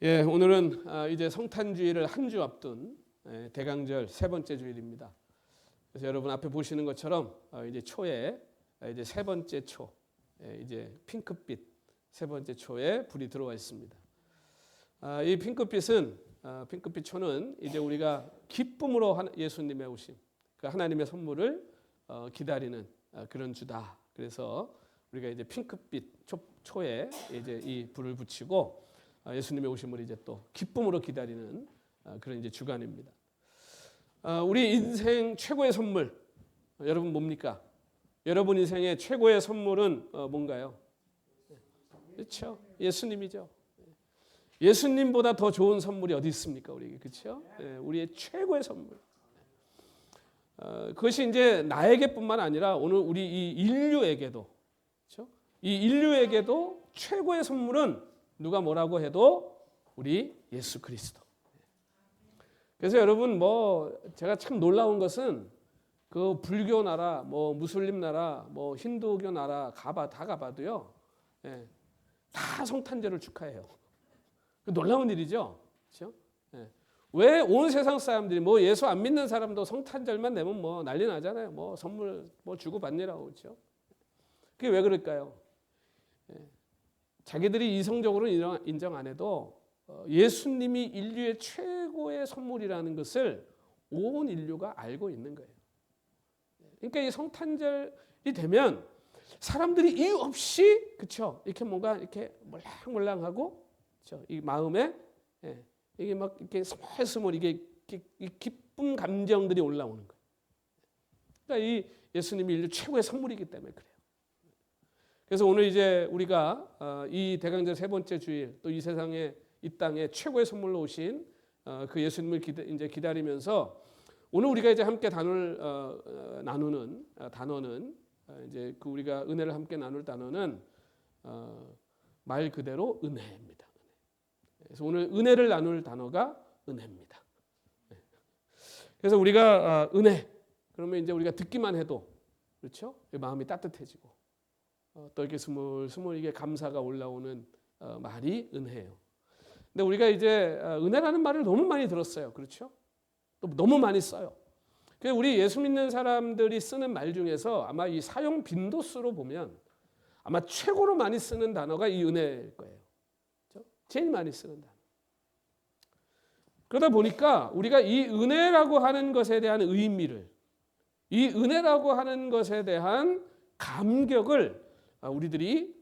예, 오늘은 이제 성탄주의를 한 주 앞둔 대강절 세 번째 주일입니다. 그래서 여러분 앞에 보시는 것처럼 이제 초에 이제 세 번째 초, 이제 핑크빛 세 번째 초에 불이 들어와 있습니다. 이 핑크빛은 핑크빛 초는 이제 우리가 기쁨으로 예수님의 오심, 그 하나님의 선물을 기다리는 그런 주다. 그래서 우리가 이제 핑크빛 초에 이제 이 불을 붙이고 예수님의 오심을 이제 또 기쁨으로 기다리는 그런 이제 주간입니다. 우리 인생 최고의 선물, 여러분 뭡니까? 여러분 인생의 최고의 선물은 뭔가요? 그렇죠. 예수님이죠. 예수님보다 더 좋은 선물이 어디 있습니까? 우리에게, 그렇죠? 우리의 최고의 선물. 그것이 이제 나에게뿐만 아니라 오늘 우리 이 인류에게도, 그렇죠? 이 인류에게도 최고의 선물은 누가 뭐라고 해도 우리 예수 그리스도. 그래서 여러분 제가 참 놀라운 것은 그 불교 나라, 무슬림 나라, 힌두교 나라 다 가봐도요, 다 성탄절을 축하해요. 놀라운 일이죠, 그렇죠? 왜 온 세상 사람들이 예수 안 믿는 사람도 성탄절만 되면 난리 나잖아요. 선물 주고 받느라고, 그렇죠? 그게 왜 그럴까요? 자기들이 이성적으로는 인정 안 해도 예수님이 인류의 최고의 선물이라는 것을 온 인류가 알고 있는 거예요. 그러니까 이 성탄절이 되면 사람들이 이유 없이, 그렇죠? 이렇게 뭔가 이렇게 몰랑몰랑하고, 그렇죠? 이 마음에 이게 막 이렇게 스멀스멀 이게 기쁜 감정들이 올라오는 거예요. 그러니까 이 예수님이 인류 최고의 선물이기 때문에 그래요. 그래서 오늘 이제 우리가 이 대강절 세 번째 주일, 또 이 세상에 이 땅에 최고의 선물로 오신 그 예수님을 이제 기다리면서 오늘 우리가 이제 함께 단어를 나누는 단어는 이제 그 우리가 은혜를 함께 나눌 단어는 말 그대로 은혜입니다. 그래서 오늘 은혜를 나눌 단어가 은혜입니다. 그래서 우리가 은혜 그러면 이제 우리가 듣기만 해도, 그렇죠? 마음이 따뜻해지고 또 이렇게 스물스물 이게 감사가 올라오는 말이 은혜예요. 근데 우리가 이제 은혜라는 말을 너무 많이 들었어요, 그렇죠? 또 너무 많이 써요. 그래서 우리 예수 믿는 사람들이 쓰는 말 중에서 아마 이 사용 빈도수로 보면 아마 최고로 많이 쓰는 단어가 이 은혜일 거예요, 그렇죠? 제일 많이 쓰는 단어. 그러다 보니까 우리가 이 은혜라고 하는 것에 대한 의미를, 이 은혜라고 하는 것에 대한 감격을 우리들이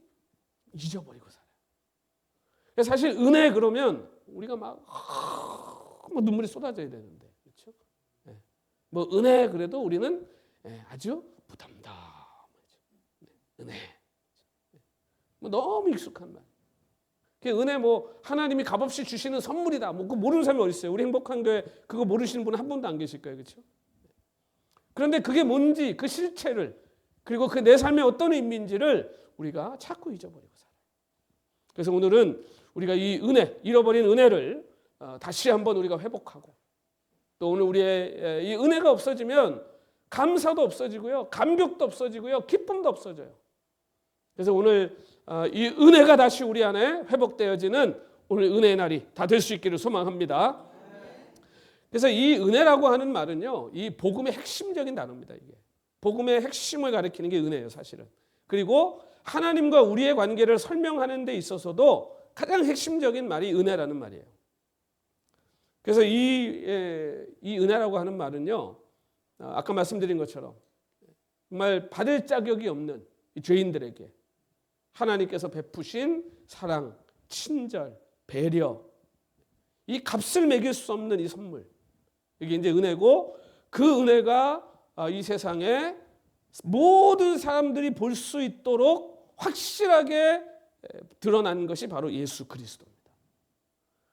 잊어버리고 살아요. 사실 은혜 그러면 우리가 막 눈물이 쏟아져야 되는데, 그렇죠? 은혜 그래도 우리는 아주 부담담하죠. 은혜. 너무 익숙한 말. 은혜 하나님이 값없이 주시는 선물이다. 그거 모르는 사람이 어디 있어요? 우리 행복한 교회 그거 모르시는 분은 한 분도 안 계실 거예요, 그렇죠? 그런데 그게 뭔지 그 실체를, 그리고 그 내 삶의 어떤 의미인지를 우리가 자꾸 잊어버리고 살아요. 그래서 오늘은 우리가 이 은혜, 잃어버린 은혜를 다시 한번 우리가 회복하고, 또 오늘 우리의 이 은혜가 없어지면 감사도 없어지고요, 감격도 없어지고요, 기쁨도 없어져요. 그래서 오늘 이 은혜가 다시 우리 안에 회복되어지는 오늘 은혜의 날이 다 될 수 있기를 소망합니다. 그래서 이 은혜라고 하는 말은요, 이 복음의 핵심적인 단어입니다. 이게 복음의 핵심을 가리키는 게 은혜예요, 사실은. 그리고 하나님과 우리의 관계를 설명하는 데 있어서도 가장 핵심적인 말이 은혜라는 말이에요. 그래서 이 은혜라고 하는 말은요, 아까 말씀드린 것처럼 정말 받을 자격이 없는 이 죄인들에게 하나님께서 베푸신 사랑, 친절, 배려, 이 값을 매길 수 없는 이 선물, 이게 이제 은혜고, 그 은혜가 이 세상에 모든 사람들이 볼 수 있도록 확실하게 드러난 것이 바로 예수 그리스도입니다.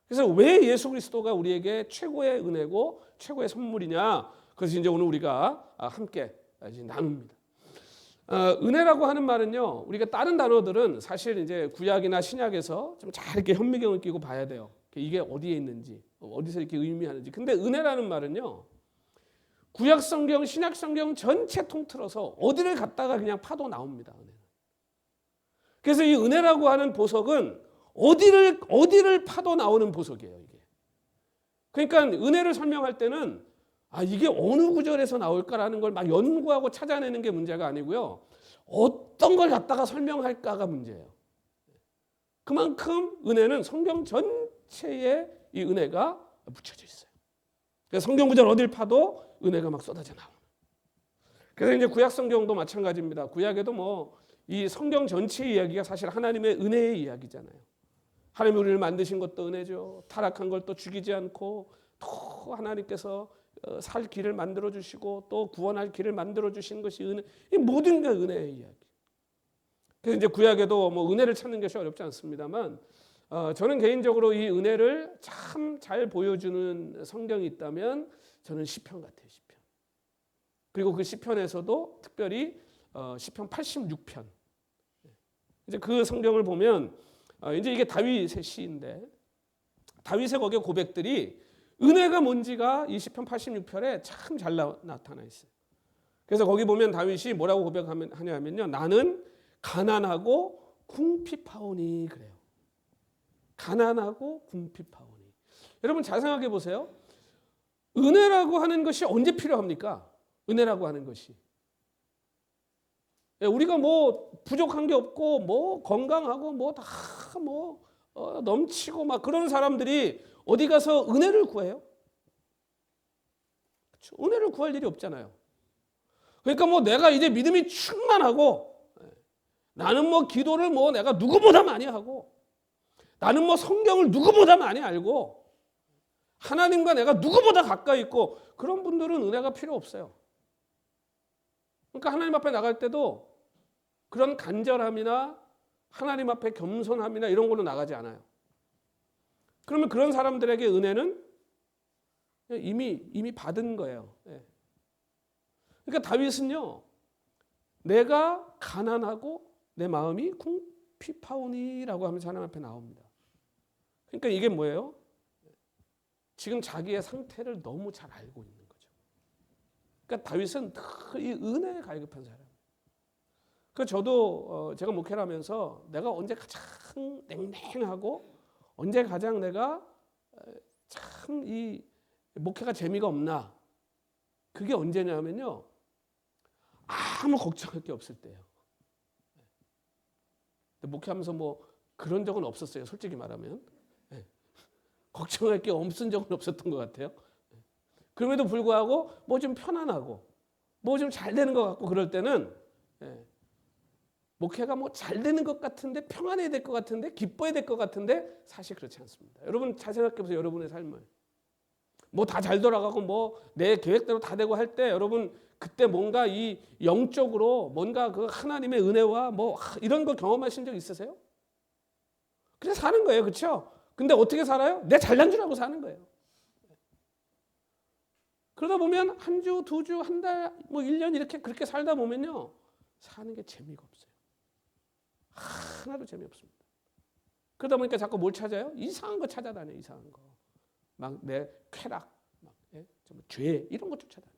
그래서 왜 예수 그리스도가 우리에게 최고의 은혜고 최고의 선물이냐? 그래서 이제 오늘 우리가 함께 이제 나눕니다. 은혜라고 하는 말은요, 우리가 다른 단어들은 사실 이제 구약이나 신약에서 좀 잘 이렇게 현미경을 끼고 봐야 돼요. 이게 어디에 있는지, 어디서 이렇게 의미하는지. 근데 은혜라는 말은요, 구약 성경, 신약 성경 전체 통틀어서 어디를 갔다가 그냥 파도 나옵니다. 은혜는. 그래서 이 은혜라고 하는 보석은 어디를 파도 나오는 보석이에요, 이게. 그러니까 은혜를 설명할 때는 이게 어느 구절에서 나올까라는 걸 막 연구하고 찾아내는 게 문제가 아니고요. 어떤 걸 갖다가 설명할까가 문제예요. 그만큼 은혜는 성경 전체에 이 은혜가 묻혀져 있어요. 그래서 성경 구절 어딜 파도 은혜가 막 쏟아져 나오는. 그래서 이제 구약 성경도 마찬가지입니다. 구약에도 뭐 이 성경 전체 이야기가 사실 하나님의 은혜의 이야기잖아요. 하나님이 우리를 만드신 것도 은혜죠. 타락한 걸 또 죽이지 않고 또 하나님께서 살 길을 만들어 주시고 또 구원할 길을 만들어 주신 것이 은혜. 이 모든 게 은혜의 이야기. 그래서 이제 구약에도 뭐 은혜를 찾는 것이 어렵지 않습니다만 저는 개인적으로 이 은혜를 참 잘 보여주는 성경이 있다면 저는 시편 같아요. 시편. 그리고 그 시편에서도 특별히 시편 86편. 이제 그 성경을 보면 이제 이게 다윗의 시인데 다윗의 거기에 고백들이 은혜가 뭔지가 이 시편 86편에 참 잘 나타나 있어요. 그래서 거기 보면 다윗이 뭐라고 고백하냐면요. 나는 가난하고 궁핍하오니 그래요. 가난하고 궁핍하오니. 여러분 잘 생각해 보세요. 은혜라고 하는 것이 언제 필요합니까? 은혜라고 하는 것이. 우리가 뭐 부족한 게 없고 뭐 건강하고 뭐 다 뭐 넘치고 막 그런 사람들이 어디 가서 은혜를 구해요? 그렇죠? 은혜를 구할 일이 없잖아요. 그러니까 뭐 내가 이제 믿음이 충만하고 나는 뭐 기도를 뭐 내가 누구보다 많이 하고 나는 뭐 성경을 누구보다 많이 알고 하나님과 내가 누구보다 가까이 있고 그런 분들은 은혜가 필요 없어요. 그러니까 하나님 앞에 나갈 때도 그런 간절함이나 하나님 앞에 겸손함이나 이런 걸로 나가지 않아요. 그러면 그런 사람들에게 은혜는 이미 받은 거예요. 그러니까 다윗은요. 내가 가난하고 내 마음이 궁핍하오니라고 하면서 하나님 앞에 나옵니다. 그러니까 이게 뭐예요? 지금 자기의 상태를 너무 잘 알고 있는 거죠. 그러니까 다윗은 이 은혜에 갈급한 사람. 그 저도 제가 목회를 하면서 내가 언제 가장 냉랭하고 언제 가장 내가 참 이 목회가 재미가 없나? 그게 언제냐면요. 아무 걱정할 게 없을 때예요. 목회하면서 뭐 그런 적은 없었어요. 솔직히 말하면. 걱정할 게 없은 적은 없었던 것 같아요. 그럼에도 불구하고 뭐 좀 편안하고 뭐 좀 잘 되는 것 같고 그럴 때는 목회가 뭐 잘 되는 것 같은데 평안해야 될 것 같은데 기뻐야 될 것 같은데 사실 그렇지 않습니다. 여러분 잘 생각해 보세요. 여러분의 삶을. 뭐 다 잘 돌아가고 뭐 내 계획대로 다 되고 할 때 여러분 그때 뭔가 이 영적으로 뭔가 그 하나님의 은혜와 뭐 이런 거 경험하신 적 있으세요? 그냥 사는 거예요. 그렇죠? 근데 어떻게 살아요? 내 잘난 줄 알고 사는 거예요. 그러다 보면 한 주, 두 주, 한 달, 뭐 1년 이렇게 그렇게 살다 보면요. 사는 게 재미가 없어요. 하나도 재미없습니다. 그러다 보니까 자꾸 뭘 찾아요? 이상한 거 찾아다녀요. 이상한 거. 막 내 쾌락, 막 죄 이런 거 쫓아다녀요.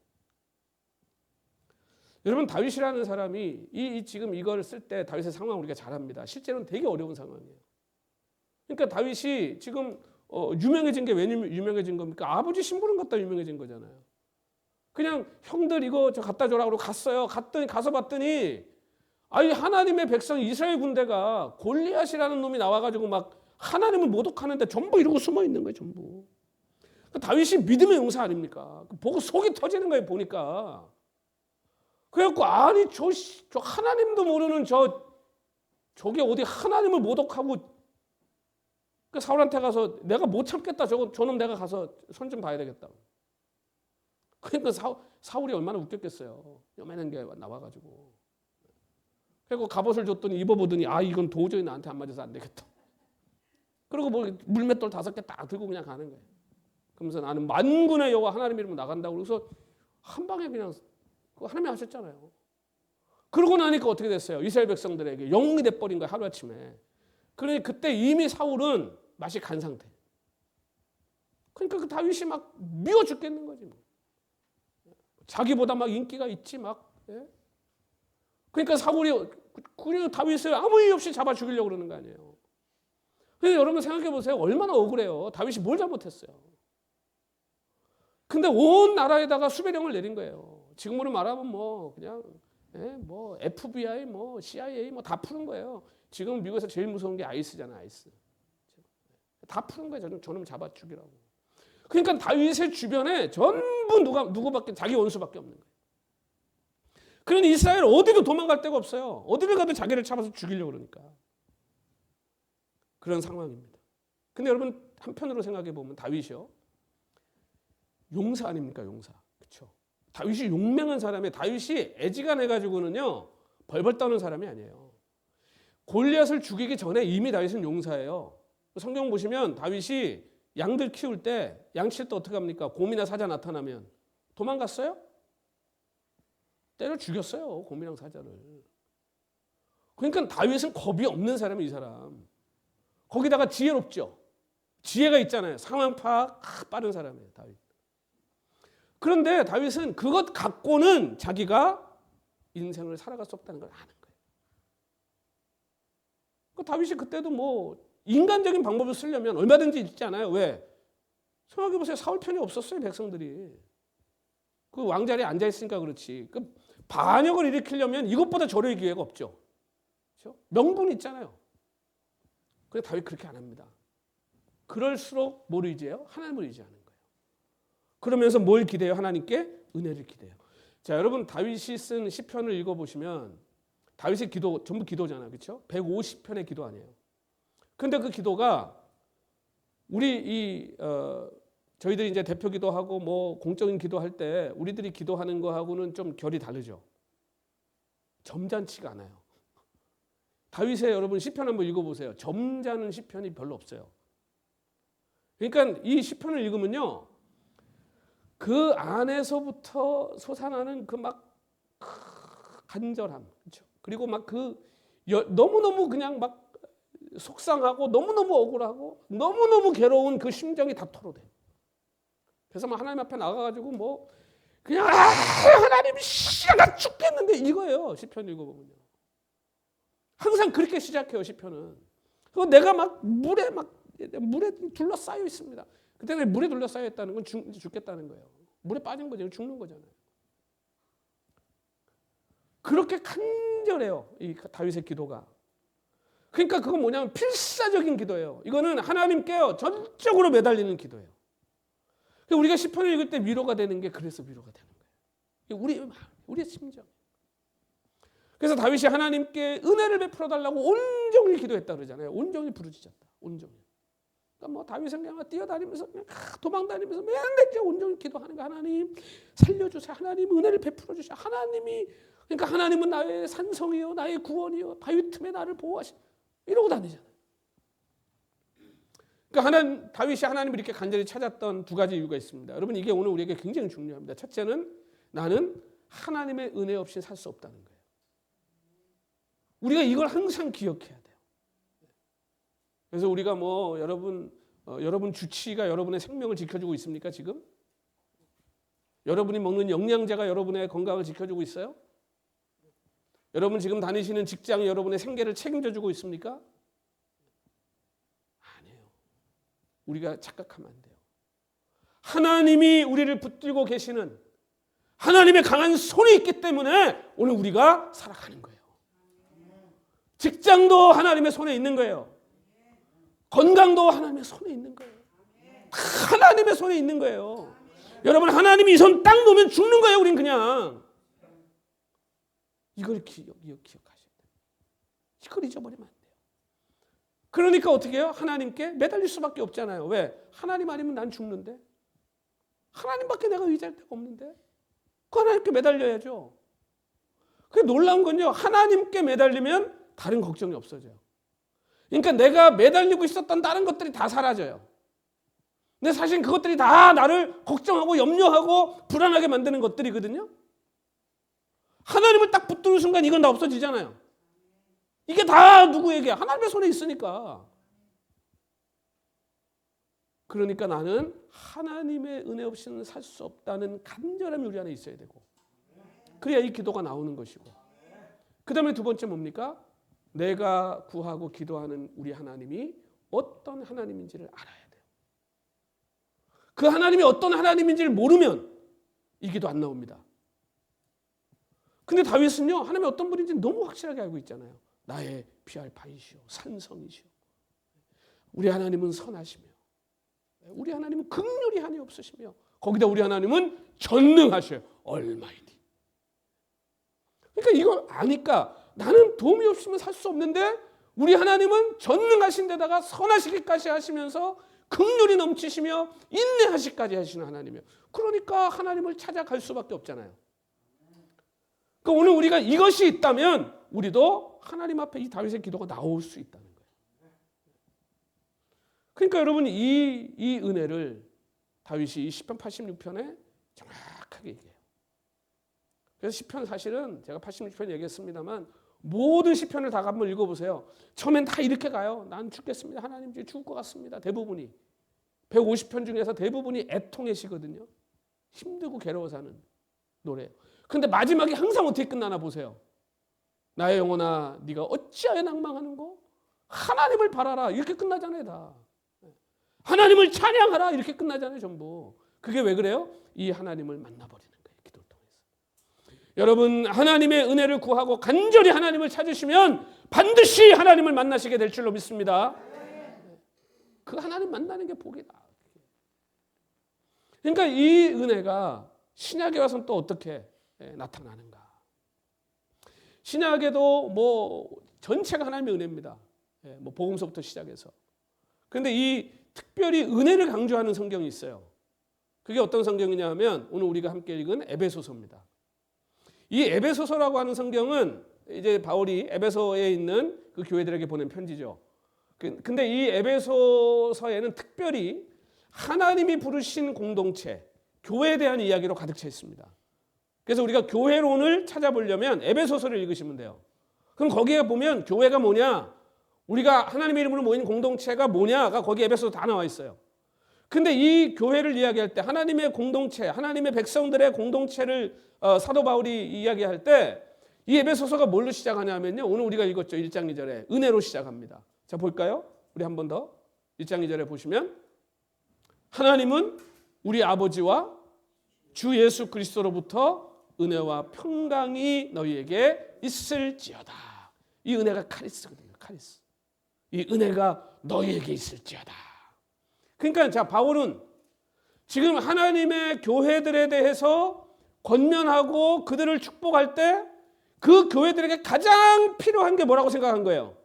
여러분 다윗이라는 사람이 지금 이걸 쓸 때 다윗의 상황 우리가 잘 압니다. 실제로는 되게 어려운 상황이에요. 그러니까 다윗이 지금 유명해진 게 왜 유명해진 겁니까? 아버지 심부름 갖다 유명해진 거잖아요. 그냥 형들 이거 저 갖다 줘라 그러고 갔어요. 가서 봤더니 하나님의 백성 이스라엘 군대가 골리앗이라는 놈이 나와가지고 막 하나님을 모독하는데 전부 이러고 숨어 있는 거예요. 전부. 다윗이 믿음의 용사 아닙니까? 보고 속이 터지는 거예요. 보니까. 그래갖고 저 하나님도 모르는 저게 어디 하나님을 모독하고 그 사울한테 가서 내가 못 참겠다. 저놈 내가 가서 손 좀 봐야 되겠다. 그러니까 사울이 얼마나 웃겼겠어요. 요만한 게 나와가지고. 그리고 갑옷을 줬더니 입어보더니 이건 도저히 나한테 안 맞아서 안 되겠다. 그리고 뭐 물맷돌 5개 딱 들고 그냥 가는 거예요. 그러면서 나는 만군의 여호와 하나님 이름으로 나간다고 그래서 한 방에 그냥 하나님이 하셨잖아요. 그러고 나니까 어떻게 됐어요? 이스라엘 백성들에게 영웅이 돼버린 거예요. 하루아침에. 그러니 그때 이미 사울은 맛이 간 상태. 그러니까 그 다윗이 막 미워 죽겠는 거지. 뭐. 자기보다 막 인기가 있지 막. 예? 그러니까 사울이 그냥 다윗을 아무 이유 없이 잡아 죽이려고 그러는 거 아니에요. 근데 여러분 생각해 보세요. 얼마나 억울해요. 다윗이 뭘 잘못했어요. 근데 온 나라에다가 수배령을 내린 거예요. 지금으로 말하면 뭐 그냥 뭐 FBI, 뭐 CIA 뭐 다 푸는 거예요. 지금 미국에서 제일 무서운 게 아이스잖아, 아이스. 다 푸는 거예요. 저놈 잡아 죽이라고. 그러니까 다윗의 주변에 전부 누구밖에 자기 원수밖에 없는 거예요. 그러니 이스라엘 어디도 도망갈 데가 없어요. 어디를 가도 자기를 잡아서 죽이려고 그러니까. 그런 상황입니다. 근데 여러분 한편으로 생각해 보면 다윗이요. 용사 아닙니까? 용사. 그렇죠? 다윗이 용맹한 사람이에요. 다윗이 애지간해 가지고는요. 벌벌 떠는 사람이 아니에요. 골리앗을 죽이기 전에 이미 다윗은 용사예요. 성경 보시면 다윗이 양들 키울 때 양칠 때 어떻게 합니까? 곰이나 사자 나타나면 도망갔어요? 때려 죽였어요. 곰이랑 사자를. 그러니까 다윗은 겁이 없는 사람이 이 사람. 거기다가 지혜롭죠. 지혜가 있잖아요. 상황 파악 빠른 사람이에요. 다윗. 그런데 다윗은 그것 갖고는 자기가 인생을 살아갈 수 없다는 걸 아는 거예요. 다윗이 그때도 뭐 인간적인 방법을 쓰려면 얼마든지 있잖아요. 왜? 생각해보세요. 사울 편이 없었어요. 백성들이. 그 왕자리에 앉아있으니까 그렇지. 그 반역을 일으키려면 이것보다 저럴 기회가 없죠. 그렇죠? 명분이 있잖아요. 그래서 다윗 그렇게 안 합니다. 그럴수록 뭘 의지해요? 하나님을 의지하는 거예요. 그러면서 뭘 기대요? 하나님께 은혜를 기대요. 자, 여러분 다윗이 쓴 시편을 읽어보시면 다윗의 기도 전부 기도잖아요. 그렇죠? 150편의 기도 아니에요. 근데 그 기도가 우리 저희들이 이제 대표 기도하고 뭐 공적인 기도할 때 우리들이 기도하는 거하고는 좀 결이 다르죠. 점잖지가 않아요. 다윗의 여러분 시편 한번 읽어보세요. 점잖은 시편이 별로 없어요. 그러니까 이 시편을 읽으면요, 그 안에서부터 솟아나는 그 막 간절함, 그렇죠? 그리고 막 그 너무너무 그냥 막 속상하고 너무너무 억울하고 너무너무 괴로운 그 심정이 다 토로돼요. 그래서 막 하나님 앞에 나가가지고 뭐 그냥 하나님 나 죽겠는데 이거예요. 시편 읽어보면요. 항상 그렇게 시작해요. 시편은. 그리고 내가 막 물에 둘러싸여 있습니다. 그때 물에 둘러싸여 있다는 건 죽겠다는 거예요. 물에 빠진 거죠. 죽는 거잖아요. 그렇게 간절해요. 이 다윗의 기도가. 그러니까 그건 뭐냐면 필사적인 기도예요. 이거는 하나님께요 전적으로 매달리는 기도예요. 우리가 시편을 읽을 때 위로가 되는 게 그래서 위로가 되는 거예요. 우리의 심정. 그래서 다윗이 하나님께 은혜를 베풀어 달라고 온종일 기도했다 그러잖아요. 온종일 부르짖었다. 온종일. 그러니까 뭐 다윗은 그냥 뛰어다니면서 그냥 도망다니면서 맨날 온종일 기도하는 거. 하나님 살려주세요. 하나님 은혜를 베풀어 주세요. 그러니까 하나님은 나의 산성이요, 나의 구원이요, 바위 틈에 나를 보호하시. 이러고 다니잖아요. 그러니까 다윗이 하나님을 이렇게 간절히 찾았던 두 가지 이유가 있습니다. 여러분 이게 오늘 우리에게 굉장히 중요합니다. 첫째는 나는 하나님의 은혜 없이 살 수 없다는 거예요. 우리가 이걸 항상 기억해야 돼요. 그래서 우리가 뭐 여러분 주치의가 여러분의 생명을 지켜주고 있습니까 지금? 여러분이 먹는 영양제가 여러분의 건강을 지켜주고 있어요? 여러분 지금 다니시는 직장이 여러분의 생계를 책임져주고 있습니까? 아니에요. 우리가 착각하면 안 돼요. 하나님이 우리를 붙들고 계시는 하나님의 강한 손이 있기 때문에 오늘 우리가 살아가는 거예요. 직장도 하나님의 손에 있는 거예요. 건강도 하나님의 손에 있는 거예요. 하나님의 손에 있는 거예요. 여러분 하나님이 이 손 딱 놓으면 죽는 거예요. 우린 그냥. 이걸 기억하셔야 돼요. 이걸 잊어버리면 안 돼요. 그러니까 어떻게 해요? 하나님께 매달릴 수밖에 없잖아요. 왜? 하나님 아니면 난 죽는데. 하나님밖에 내가 의지할 데가 없는데. 그 하나님께 매달려야죠. 그게 놀라운 건요. 하나님께 매달리면 다른 걱정이 없어져요. 그러니까 내가 매달리고 있었던 다른 것들이 다 사라져요. 근데 사실 그것들이 다 나를 걱정하고 염려하고 불안하게 만드는 것들이거든요. 하나님을 딱 붙드는 순간 이건 다 없어지잖아요. 이게 다 누구에게? 하나님의 손에 있으니까. 그러니까 나는 하나님의 은혜 없이는 살 수 없다는 간절함이 우리 안에 있어야 되고, 그래야 이 기도가 나오는 것이고, 그 다음에 두 번째 뭡니까? 내가 구하고 기도하는 우리 하나님이 어떤 하나님인지를 알아야 돼요. 그 하나님이 어떤 하나님인지를 모르면 이 기도 안 나옵니다. 근데 다윗은요, 하나님이 어떤 분인지 너무 확실하게 알고 있잖아요. 나의 피할 바위시오, 산성이시오. 우리 하나님은 선하시며, 우리 하나님은 긍휼이 한이 없으시며, 거기다 우리 하나님은 전능하셔요. 얼마이디. 그러니까 이걸 아니까 나는 도움이 없으면 살 수 없는데 우리 하나님은 전능하신 데다가 선하시기까지 하시면서 긍휼이 넘치시며 인내하시기까지 하시는 하나님이에요. 그러니까 하나님을 찾아갈 수밖에 없잖아요. 그러니까 오늘 우리가 이것이 있다면 우리도 하나님 앞에 이 다윗의 기도가 나올 수 있다는 거예요. 그러니까 여러분 이 은혜를 다윗이 이 시편 86편에 정확하게 얘기해요. 그래서 시편 사실은 제가 86편 얘기했습니다만 모든 시편을 다 한번 읽어보세요. 처음엔 다 이렇게 가요. 난 죽겠습니다. 하나님 이제 죽을 것 같습니다. 대부분이. 150편 중에서 대부분이 애통의 시거든요. 힘들고 괴로워 사는 노래예요. 근데 마지막에 항상 어떻게 끝나나 보세요. 나의 영혼아 네가 어찌하여 낭망하는고? 하나님을 바라라. 이렇게 끝나잖아요. 다. 하나님을 찬양하라. 이렇게 끝나잖아요. 전부. 그게 왜 그래요? 이 하나님을 만나버리는 거예요. 기도를 통해서. 여러분 하나님의 은혜를 구하고 간절히 하나님을 찾으시면 반드시 하나님을 만나시게 될 줄로 믿습니다. 그 하나님 만나는 게 복이다. 그러니까 이 은혜가 신약에 와서는 또 어떻게 나타나는가? 신약에도 뭐 전체가 하나님의 은혜입니다. 뭐 복음서부터 시작해서. 그런데 이 특별히 은혜를 강조하는 성경이 있어요. 그게 어떤 성경이냐 하면 오늘 우리가 함께 읽은 에베소서입니다. 이 에베소서라고 하는 성경은 이제 바울이 에베소에 있는 그 교회들에게 보낸 편지죠. 근데 이 에베소서에는 특별히 하나님이 부르신 공동체, 교회에 대한 이야기로 가득 차 있습니다. 그래서 우리가 교회론을 찾아보려면 에베소서를 읽으시면 돼요. 그럼 거기에 보면 교회가 뭐냐? 우리가 하나님의 이름으로 모인 공동체가 뭐냐가 거기 에베소서 다 나와 있어요. 근데 이 교회를 이야기할 때 하나님의 공동체, 하나님의 백성들의 공동체를 사도 바울이 이야기할 때 이 에베소서가 뭘로 시작하냐면요. 오늘 우리가 읽었죠. 1장 2절에 은혜로 시작합니다. 자 볼까요? 우리 한 번 더 1장 2절에 보시면 하나님은 우리 아버지와 주 예수 그리스도로부터 은혜와 평강이 너희에게 있을지어다. 이 은혜가 카리스거든요. 카리스. 이 은혜가 너희에게 있을지어다. 그러니까 자 바울은 지금 하나님의 교회들에 대해서 권면하고 그들을 축복할 때 그 교회들에게 가장 필요한 게 뭐라고 생각한 거예요?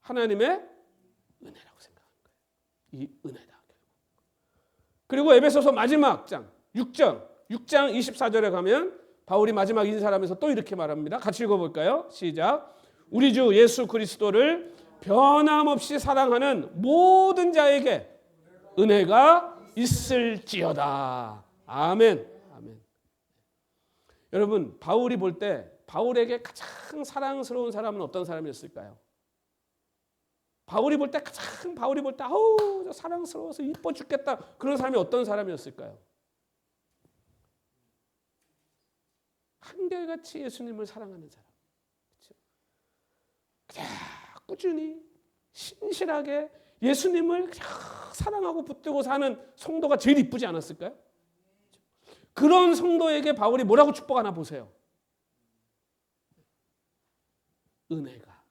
하나님의 은혜라고 생각한 거예요. 이 은혜다. 그리고 에베소서 마지막 장 6장 24절에 가면 바울이 마지막 인사하면서 또 이렇게 말합니다. 같이 읽어볼까요? 시작. 우리 주 예수 그리스도를 변함없이 사랑하는 모든 자에게 은혜가 있을지어다. 아멘. 아멘. 여러분 바울이 볼 때 바울에게 가장 사랑스러운 사람은 어떤 사람이었을까요? 바울이 볼 때 아우 저 사랑스러워서 이뻐 죽겠다 그런 사람이 어떤 사람이었을까요? 한결같이 예수님을 사랑하는 사람. 그렇죠? 꾸준히 신실하게 예수님을 사랑하고 붙들고 사는 성도가 제일 이쁘지 않았을까요? 그런 성도에게 바울이 뭐라고 축복하나 보세요. 은혜가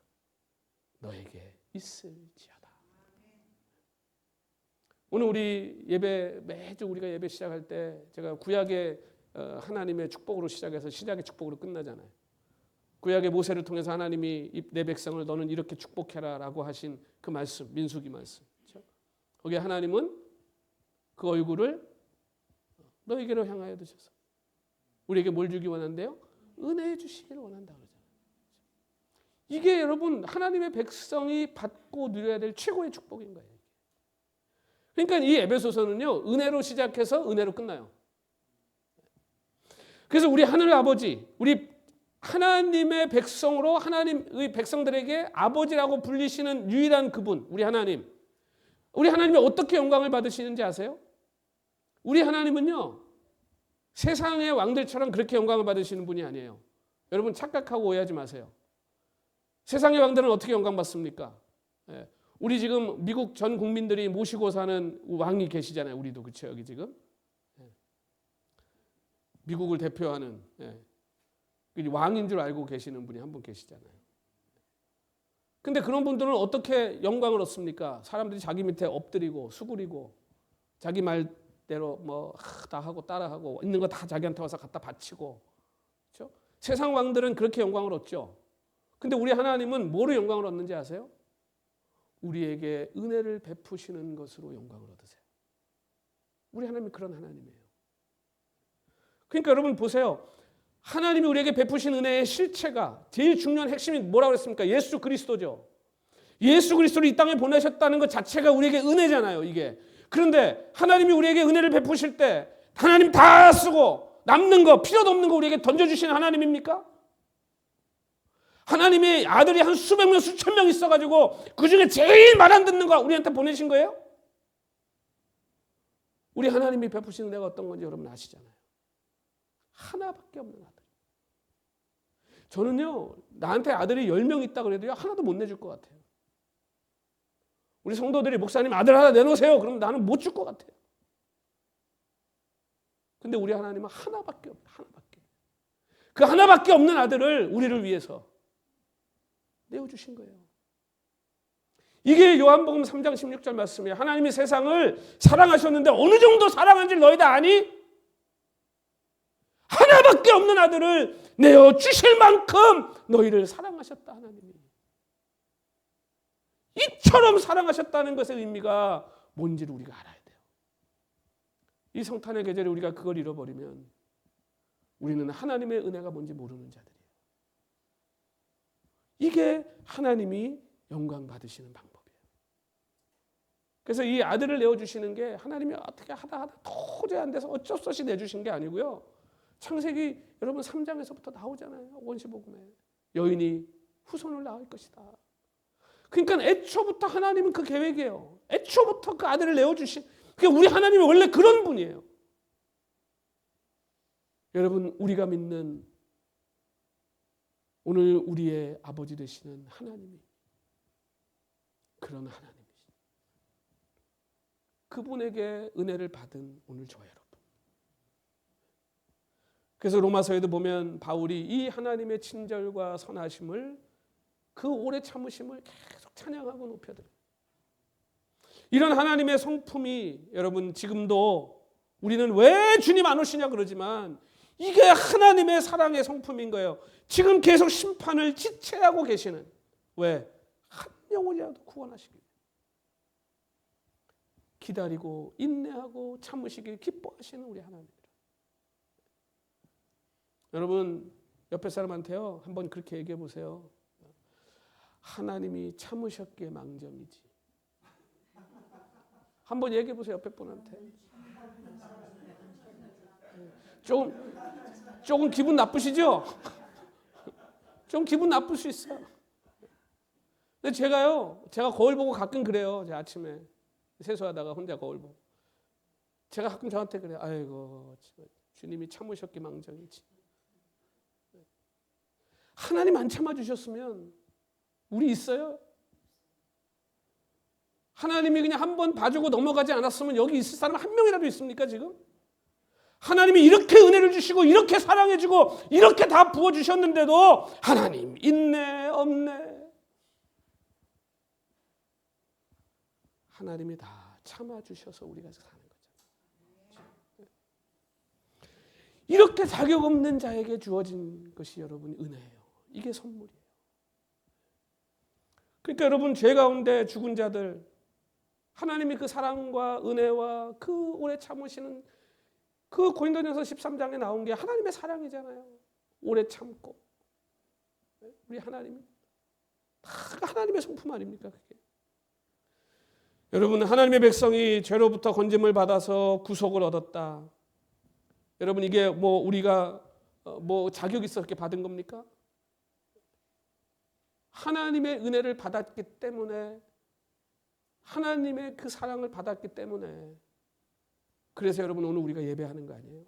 너에게 있을지어다. 오늘 우리 예배 매주 우리가 예배 시작할 때 제가 구약의 하나님의 축복으로 시작해서 신약의 축복으로 끝나잖아요. 구약의 모세를 통해서 하나님이 내 백성을 너는 이렇게 축복해라라고 하신 그 말씀, 민수기 말씀. 그렇죠? 거기에 하나님은 그 얼굴을 너에게로 향하여 두셔서 우리에게 뭘 주기 원한대요? 은혜 주시기를 원한다 그러잖아요. 이게 여러분 하나님의 백성이 받고 누려야 될 최고의 축복인 거예요. 그러니까 이 에베소서는요 은혜로 시작해서 은혜로 끝나요. 그래서 우리 하늘 아버지, 우리 하나님의 백성으로 하나님의 백성들에게 아버지라고 불리시는 유일한 그분, 우리 하나님. 우리 하나님이 어떻게 영광을 받으시는지 아세요? 우리 하나님은요 세상의 왕들처럼 그렇게 영광을 받으시는 분이 아니에요. 여러분 착각하고 오해하지 마세요. 세상의 왕들은 어떻게 영광 받습니까? 우리 지금 미국 전 국민들이 모시고 사는 왕이 계시잖아요. 우리도 그렇죠. 여기 지금 미국을 대표하는 왕인 줄 알고 계시는 분이 한 분 계시잖아요. 근데 그런 분들은 어떻게 영광을 얻습니까? 사람들이 자기 밑에 엎드리고 수구리고 자기 말대로 뭐 다 하고 따라하고 있는 거 다 자기한테 와서 갖다 바치고, 그렇죠? 세상 왕들은 그렇게 영광을 얻죠. 근데 우리 하나님은 뭐로 영광을 얻는지 아세요? 우리에게 은혜를 베푸시는 것으로 영광을 얻으세요. 우리 하나님이 그런 하나님이에요. 그러니까 여러분 보세요. 하나님이 우리에게 베푸신 은혜의 실체가 제일 중요한 핵심이 뭐라고 그랬습니까? 예수 그리스도죠. 예수 그리스도를 이 땅에 보내셨다는 것 자체가 우리에게 은혜잖아요, 이게. 그런데 하나님이 우리에게 은혜를 베푸실 때 하나님 다 쓰고 남는 거, 필요도 없는 거 우리에게 던져주시는 하나님입니까? 하나님의 아들이 한 수백 명, 수천 명 있어가지고 그 중에 제일 말 안 듣는 거 우리한테 보내신 거예요? 우리 하나님이 베푸신 은혜가 어떤 건지 여러분 아시잖아요. 하나밖에 없는 아들. 저는요, 나한테 아들이 10명 있다 그래도요, 하나도 못 내줄 것 같아요. 우리 성도들이 목사님 아들 하나 내놓으세요. 그럼 나는 못 줄 것 같아요. 근데 우리 하나님은 하나밖에 없어요. 하나밖에. 그 하나밖에 없는 아들을 우리를 위해서 내어주신 거예요. 이게 요한복음 3장 16절 말씀이에요. 하나님이 세상을 사랑하셨는데 어느 정도 사랑한지 너희 다 아니? 하나밖에 없는 아들을 내어주실 만큼 너희를 사랑하셨다, 하나님이. 이처럼 사랑하셨다는 것의 의미가 뭔지를 우리가 알아야 돼요. 이 성탄의 계절에 우리가 그걸 잃어버리면 우리는 하나님의 은혜가 뭔지 모르는 자들이에요. 이게 하나님이 영광 받으시는 방법이에요. 그래서 이 아들을 내어주시는 게 하나님이 어떻게 하다 도저히 안 돼서 어쩔 수 없이 내주신 게 아니고요. 창세기 여러분 3장에서부터 나오잖아요. 원시복음에. 여인이 후손을 낳을 것이다. 그러니까 애초부터 하나님은 그 계획이에요. 애초부터 그 아들을 내어주신. 그러니까 우리 하나님이 원래 그런 분이에요. 여러분 우리가 믿는 오늘 우리의 아버지 되시는 하나님이 그런 하나님이시. 그분에게 은혜를 받은 오늘 저 여러분. 그래서 로마서에도 보면 바울이 이 하나님의 친절과 선하심을 그 오래 참으심을 계속 찬양하고 높여드려요. 이런 하나님의 성품이 여러분 지금도 우리는 왜 주님 안 오시냐 그러지만 이게 하나님의 사랑의 성품인 거예요. 지금 계속 심판을 지체하고 계시는. 왜? 한 영혼이라도 구원하시기 위해. 기다리고 인내하고 참으시길 기뻐하시는 우리 하나님. 여러분 옆에 사람한테요 한번 그렇게 얘기해 보세요. 하나님이 참으셨기에 망정이지. 한번 얘기해 보세요 옆에 분한테. 조금 기분 나쁘시죠? 좀 기분 나쁠 수 있어요. 근데 제가 거울 보고 가끔 그래요. 제가 아침에 세수하다가 혼자 거울 보고 제가 가끔 저한테 그래요. 아이고 주님이 참으셨기 망정이지. 하나님 안 참아주셨으면 우리 있어요? 하나님이 그냥 한번 봐주고 넘어가지 않았으면 여기 있을 사람 한 명이라도 있습니까 지금? 하나님이 이렇게 은혜를 주시고 이렇게 사랑해주고 이렇게 다 부어주셨는데도 하나님 있네 없네. 하나님이 다 참아주셔서 우리가 사는 거죠. 이렇게 자격 없는 자에게 주어진 것이 여러분 은혜예요. 이게 선물이에요. 그러니까 여러분 죄 가운데 죽은 자들 하나님이 그 사랑과 은혜와 그 오래 참으시는 그 고린도전서 13장에 나온 게 하나님의 사랑이잖아요. 오래 참고 우리 하나님이 다 하나님의 성품 아닙니까 그게? 여러분 하나님의 백성이 죄로부터 건짐을 받아서 구속을 얻었다. 여러분 이게 뭐 우리가 뭐 자격 있어 그렇게 받은 겁니까? 하나님의 은혜를 받았기 때문에 하나님의 그 사랑을 받았기 때문에 그래서 여러분 오늘 우리가 예배하는 거 아니에요?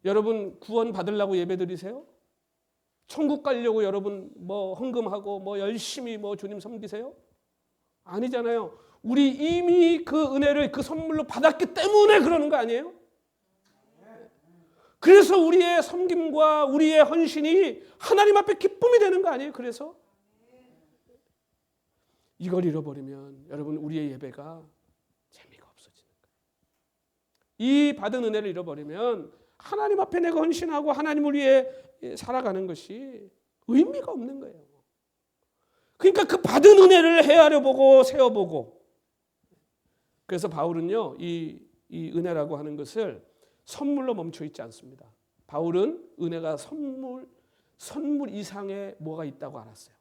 여러분 구원 받으려고 예배 드리세요? 천국 가려고 여러분 뭐 헌금하고 뭐 열심히 뭐 주님 섬기세요? 아니잖아요. 우리 이미 그 은혜를 그 선물로 받았기 때문에 그러는 거 아니에요? 그래서 우리의 섬김과 우리의 헌신이 하나님 앞에 기쁨이 되는 거 아니에요? 그래서 이걸 잃어버리면 여러분 우리의 예배가 재미가 없어지는 거예요. 이 받은 은혜를 잃어버리면 하나님 앞에 내가 헌신하고 하나님을 위해 살아가는 것이 의미가 없는 거예요. 그러니까 그 받은 은혜를 헤아려 보고 세어보고, 그래서 바울은요 이 은혜라고 하는 것을 선물로 멈춰 있지 않습니다. 바울은 은혜가 선물 이상의 뭐가 있다고 알았어요.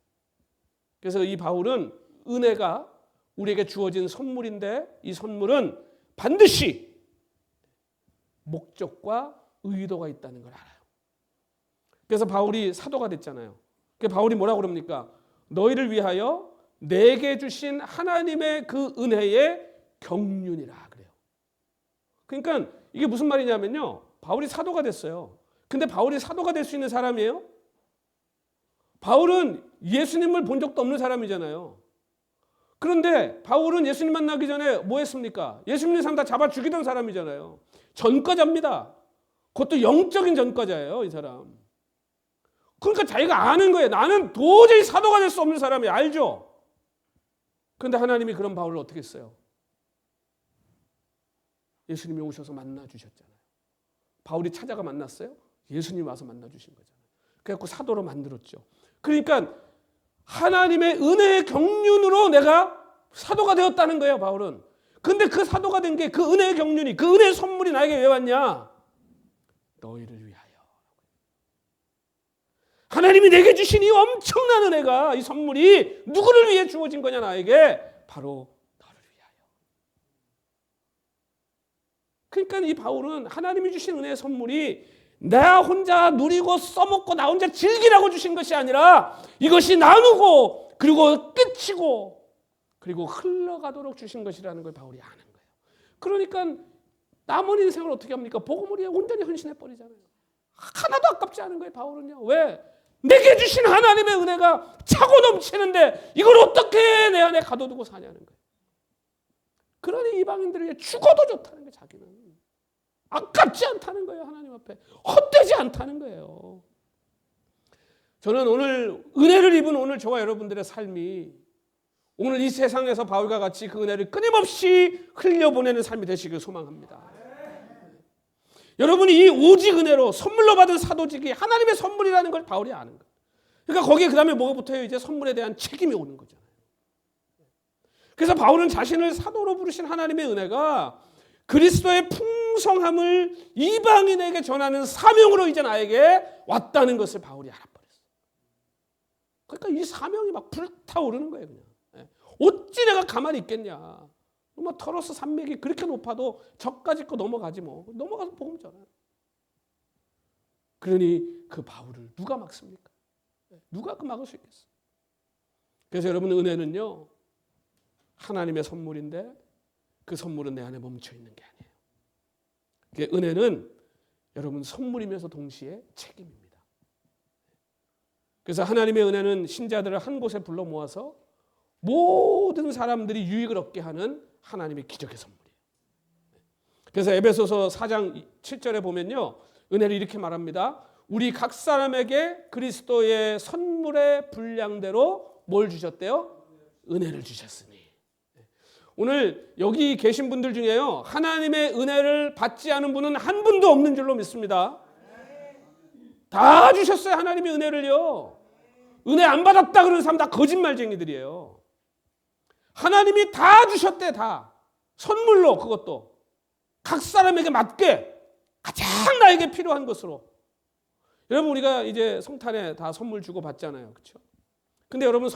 그래서 이 바울은 은혜가 우리에게 주어진 선물인데 이 선물은 반드시 목적과 의도가 있다는 걸 알아요. 그래서 바울이 사도가 됐잖아요. 그래서 바울이 뭐라고 그럽니까? 너희를 위하여 내게 주신 하나님의 그 은혜의 경륜이라 그래요. 그러니까 이게 무슨 말이냐면요, 바울이 사도가 됐어요. 근데 바울이 사도가 될 수 있는 사람이에요? 바울은 예수님을 본 적도 없는 사람이잖아요. 그런데 바울은 예수님 만나기 전에 뭐 했습니까? 예수님 사람 다 잡아 죽이던 사람이잖아요. 전과자입니다. 그것도 영적인 전과자예요, 이 사람. 그러니까 자기가 아는 거예요. 나는 도저히 사도가 될 수 없는 사람이 알죠. 그런데 하나님이 그런 바울을 어떻게 했어요? 예수님이 오셔서 만나 주셨잖아요. 바울이 찾아가 만났어요? 예수님이 와서 만나 주신 거잖아요. 그래갖고 사도로 만들었죠. 그러니까 하나님의 은혜의 경륜으로 내가 사도가 되었다는 거예요, 바울은. 근데 그 사도가 된 게 그 은혜의 경륜이, 그 은혜의 선물이 나에게 왜 왔냐? 너희를 위하여. 하나님이 내게 주신 이 엄청난 은혜가, 이 선물이 누구를 위해 주어진 거냐 나에게? 바로 너를 위하여. 그러니까 이 바울은 하나님이 주신 은혜의 선물이 나 혼자 누리고 써먹고 나 혼자 즐기라고 주신 것이 아니라 이것이 나누고 그리고 끝이고 그리고 흘러가도록 주신 것이라는 걸 바울이 아는 거예요. 그러니까 남은 인생을 어떻게 합니까? 복음을 위해 온전히 헌신해버리잖아요. 하나도 아깝지 않은 거예요, 바울은요. 왜? 내게 주신 하나님의 은혜가 차고 넘치는데 이걸 어떻게 내 안에 가둬두고 사냐는 거예요. 그러니 이방인들을 위해 죽어도 좋다는 거예요, 자기는. 아깝지 않다는 거예요, 하나님 앞에. 헛되지 않다는 거예요. 저는 오늘 은혜를 입은 오늘 저와 여러분들의 삶이 오늘 이 세상에서 바울과 같이 그 은혜를 끊임없이 흘려보내는 삶이 되시길 소망합니다. 여러분이 이 오직 은혜로 선물로 받은 사도직이 하나님의 선물이라는 걸 바울이 아는 거예요. 그러니까 거기에 그 다음에 뭐가 붙어요? 이제 선물에 대한 책임이 오는 거잖아요. 그래서 바울은 자신을 사도로 부르신 하나님의 은혜가 그리스도의 풍성함을 이방인에게 전하는 사명으로 이제 나에게 왔다는 것을 바울이 알아버렸어요. 그러니까 이 사명이 막 불타오르는 거예요, 그냥. 어찌 내가 가만히 있겠냐. 뭐 터러스 산맥이 그렇게 높아도 저까지 거 넘어가지 뭐. 넘어가서 복음 전하요. 그러니 그 바울을 누가 막습니까? 누가 그 막을 수 있겠어요? 그래서 여러분 은혜는요, 하나님의 선물인데 그 선물은 내 안에 멈춰 있는 게 아니에요. 은혜는 여러분 선물이면서 동시에 책임입니다. 그래서 하나님의 은혜는 신자들을 한 곳에 불러 모아서 모든 사람들이 유익을 얻게 하는 하나님의 기적의 선물이에요. 그래서 에베소서 4장 7절에 보면요, 은혜를 이렇게 말합니다. 우리 각 사람에게 그리스도의 선물의 분량대로 뭘 주셨대요? 은혜를 주셨으니. 오늘 여기 계신 분들 중에요, 하나님의 은혜를 받지 않은 분은 한 분도 없는 줄로 믿습니다. 다 주셨어요, 하나님의 은혜를요. 은혜 안 받았다 그러는 사람 다 거짓말쟁이들이에요. 하나님이 다 주셨대, 다. 선물로, 그것도. 각 사람에게 맞게 가장 나에게 필요한 것으로. 여러분, 우리가 이제 성탄에 다 선물 주고 받잖아요. 그렇죠? 근데 여러분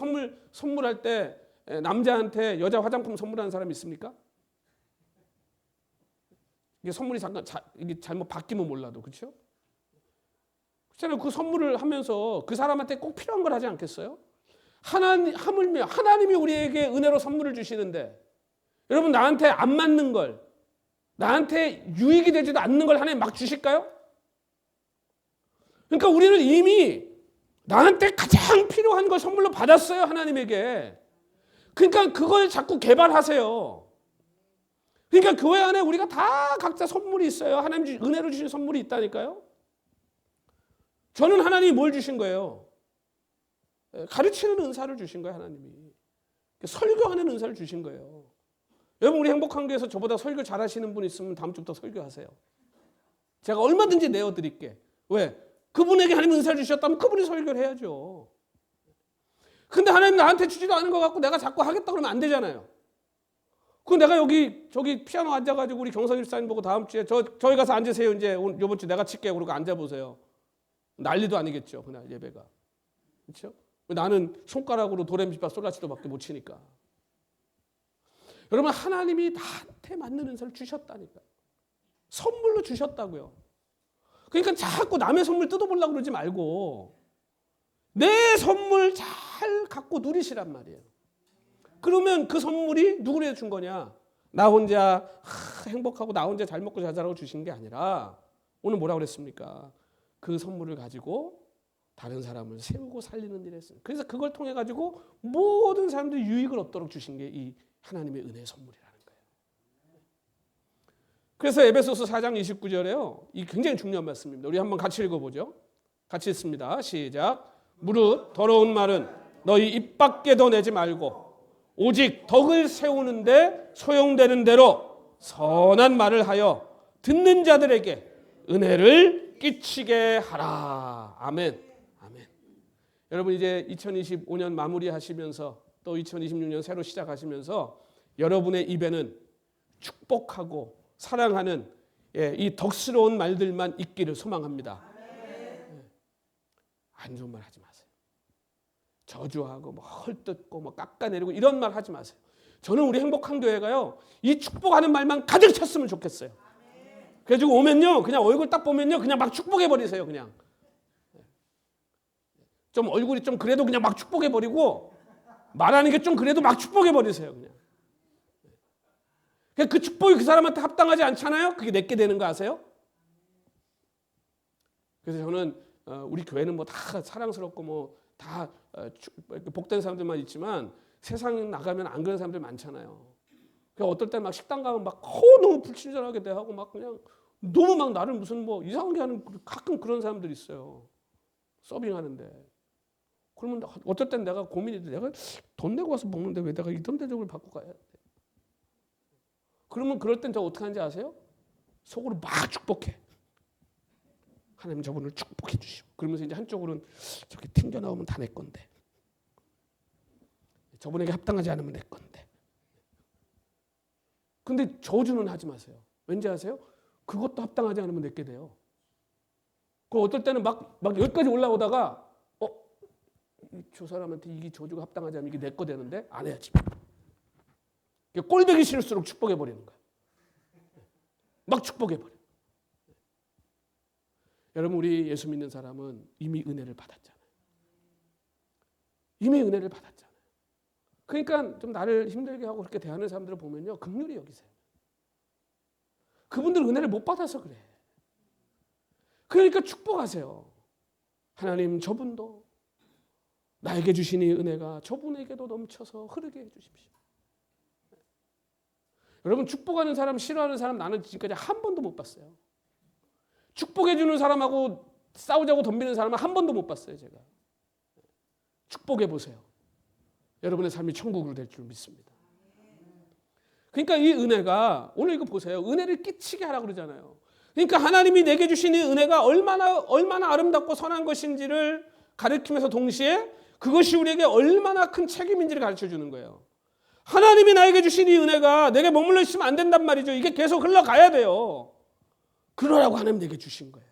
선물할 때 남자한테 여자 화장품 선물하는 사람 있습니까? 이게 선물이 잠깐 이게 잘못 바뀌면 몰라도, 그렇죠? 그렇잖아요. 그 선물을 하면서 그 사람한테 꼭 필요한 걸 하지 않겠어요? 하물며 하나님이 우리에게 은혜로 선물을 주시는데 여러분 나한테 안 맞는 걸, 나한테 유익이 되지도 않는 걸 하나님 막 주실까요? 그러니까 우리는 이미 나한테 가장 필요한 걸 선물로 받았어요, 하나님에게. 그러니까 그걸 자꾸 개발하세요. 그러니까 교회 안에 우리가 다 각자 선물이 있어요. 하나님 은혜로 주신 선물이 있다니까요. 저는 하나님이 뭘 주신 거예요? 가르치는 은사를 주신 거예요, 하나님이. 설교하는 은사를 주신 거예요. 여러분, 우리 행복한 교회에서 저보다 설교 잘하시는 분 있으면 다음 주부터 설교하세요. 제가 얼마든지 내어드릴게. 왜? 그분에게 하나님 은사를 주셨다면 그분이 설교를 해야죠. 근데 하나님 나한테 주지도 않은 것 같고 내가 자꾸 하겠다 그러면 안 되잖아요. 그 내가 저기 피아노 앉아가지고 우리 경선 일사님 보고 다음 주에 저희 가서 앉으세요. 이제 이번 주 내가 칠게요. 그러고 앉아보세요. 난리도 아니겠죠. 그날 예배가. 그렇죠? 나는 손가락으로 도레미파 솔라시도밖에 못 치니까. 여러분, 하나님이 나한테 맞는 은사를 주셨다니까. 선물로 주셨다고요. 그러니까 자꾸 남의 선물 뜯어보려고 그러지 말고 내 선물 잘 갖고 누리시란 말이에요. 그러면 그 선물이 누구를 준 거냐? 나 혼자 행복하고 나 혼자 잘 먹고 잘 자라고 주신 게 아니라 오늘 뭐라고 그랬습니까? 그 선물을 가지고 다른 사람을 세우고 살리는 일을 했어요. 그래서 그걸 통해 가지고 모든 사람들이 유익을 얻도록 주신 게 이 하나님의 은혜의 선물이라는 거예요. 그래서 에베소서 4장 29절에요. 이 굉장히 중요한 말씀입니다. 우리 한번 같이 읽어보죠. 같이 읽습니다. 시작. 무릇 더러운 말은 너희 입 밖에 더 내지 말고 오직 덕을 세우는데 소용되는 대로 선한 말을 하여 듣는 자들에게 은혜를 끼치게 하라. 아멘. 아멘. 여러분, 이제 2025년 마무리하시면서 또 2026년 새로 시작하시면서 여러분의 입에는 축복하고 사랑하는 이 덕스러운 말들만 있기를 소망합니다. 안 좋은 말 하지 마세요. 저주하고 뭐 헐뜯고 뭐 깎아내리고 이런 말 하지 마세요. 저는 우리 행복한 교회가요, 이 축복하는 말만 가득 찼으면 좋겠어요. 그래가지고 오면요, 그냥 얼굴 딱 보면요, 그냥 막 축복해 버리세요. 그냥 좀 얼굴이 좀 그래도 그냥 막 축복해 버리고 말하는 게 좀 그래도 막 축복해 버리세요. 그냥 그 축복이 그 사람한테 합당하지 않잖아요. 그게 내게 되는 거 아세요? 그래서 저는 우리 교회는 뭐 다 사랑스럽고 뭐 다 복된 사람들만 있지만 세상 나가면 안 그런 사람들 많잖아요. 그러니까 어떨 때 막 식당 가면 막 너무 불친절하게 대하고 막 그냥 너무 막 나를 무슨 뭐 이상하게 하는 가끔 그런 사람들이 있어요. 서빙하는데. 그러면 어떨 땐 내가 고민이 돼. 내가 돈 내고 와서 먹는데 왜 내가 이런 대접을 받고 가야 돼? 그러면 그럴 땐 저 어떻게 하는지 아세요? 속으로 막 축복해. 하나님 저분을 축복해 주시오. 그러면서 이제 한쪽으로는 저렇게 튕겨 나오면 다 내 건데. 저분에게 합당하지 않으면 내 건데. 근데 저주는 하지 마세요. 왠지 아세요? 그것도 합당하지 않으면 내게 돼요. 그 어떨 때는 막 여기까지 올라오다가 저 사람한테 이게 저주가 합당하지 않으면 이게 내 거 되는데 안 해야지. 꼴보기 싫을수록 축복해 버리는 거예요. 막 축복해 버려. 여러분, 우리 예수 믿는 사람은 이미 은혜를 받았잖아요. 이미 은혜를 받았잖아요. 그러니까 좀 나를 힘들게 하고 그렇게 대하는 사람들을 보면요, 긍휼히 여기세요. 그분들 은혜를 못 받아서 그래. 그러니까 축복하세요. 하나님, 저분도 나에게 주신 이 은혜가 저분에게도 넘쳐서 흐르게 해주십시오. 여러분, 축복하는 사람, 싫어하는 사람 나는 지금까지 한 번도 못 봤어요. 축복해 주는 사람하고 싸우자고 덤비는 사람은 한 번도 못 봤어요. 제가. 축복해 보세요. 여러분의 삶이 천국으로 될 줄 믿습니다. 그러니까 이 은혜가, 오늘 이거 보세요. 은혜를 끼치게 하라고 그러잖아요. 그러니까 하나님이 내게 주신 이 은혜가 얼마나 아름답고 선한 것인지를 가르치면서 동시에 그것이 우리에게 얼마나 큰 책임인지를 가르쳐 주는 거예요. 하나님이 나에게 주신 이 은혜가 내게 머물러 있으면 안 된단 말이죠. 이게 계속 흘러가야 돼요. 그러라고 하나님 내게 주신 거예요.